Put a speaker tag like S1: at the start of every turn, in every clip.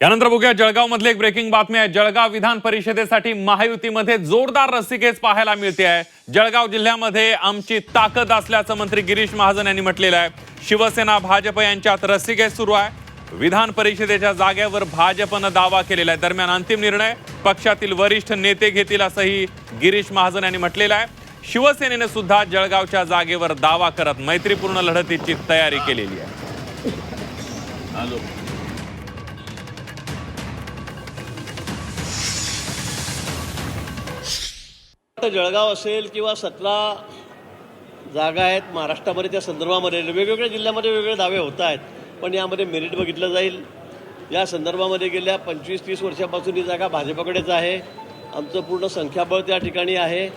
S1: यानंतर बघूया जळगाव मधले एक ब्रेकिंग बातमी आहे। जळगाव विधान परिषदेसाठी महायुतीमध्ये जोरदार रस्सीखेच पाहायला मिळते आहे। जळगाव जिल्ह्यामध्ये आमची ताकद असल्याचं मंत्री गिरीश महाजन यांनी म्हटलेलं आहे। शिवसेना भाजप यांच्यात रस्सीखेच सुरू आहे। विधान परिषदेच्या जागेवर भाजपनं दावा केलेला आहे। दरम्यान अंतिम निर्णय पक्षातील वरिष्ठ नेते घेतील असंही गिरीश महाजन यांनी म्हटलेलं आहे। शिवसेनेने सुद्धा जळगावच्या जागेवर दावा करत मैत्रीपूर्ण लढतीची तयारी केलेली आहे।
S2: जळगाव असेल किंवा 17 जागा आहेत महाराष्ट्रामध्ये, त्या संदर्भामध्ये वेगवेगळ्या जिल्ह्यामध्ये वेगवेगळे दावे होत आहेत, पण यामध्ये मेरिट बघितलं जाईल। या संदर्भामध्ये गेल्या 25-30 वर्षापासून ही जागा भाजपकडेच आहे। आमचं पूर्ण संख्याबळ त्या ठिकाणी आहे।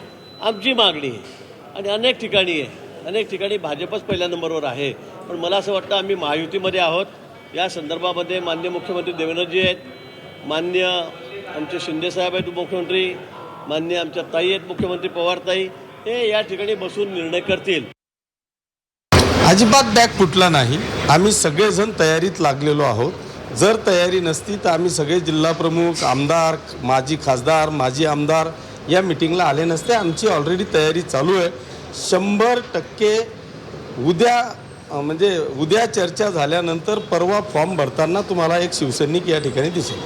S2: आमची मागणी आहे आणि अनेक ठिकाणी भाजपच पहिल्या नंबरवर आहे। पण मला असं वाटतं आम्ही महायुतीमध्ये आहोत। या संदर्भामध्ये माननीय मुख्यमंत्री देवेंद्रजी आहेत, माननीय आमचे शिंदेसाहेब आहेत मुख्यमंत्री, माननीय आमच्या ताई आहेत मुख्यमंत्री पवारताई, हे या ठिकाणी बसून निर्णय करतील।
S3: अजिबात बॅग फुटला नाही। आम्ही सगळेजण तयारीत लागलेलो आहोत। जर तयारी नसती तर आम्ही सगळे जिल्हा प्रमुख, आमदार, माजी खासदार, माजी आमदार या मीटिंगला आले नसते। आमची ऑलरेडी तयारी चालू आहे। 100% उद्या चर्चा झाल्यानंतर परवा फॉर्म भरताना तुम्हाला एक शिवसैनिक या ठिकाणी दिसेल।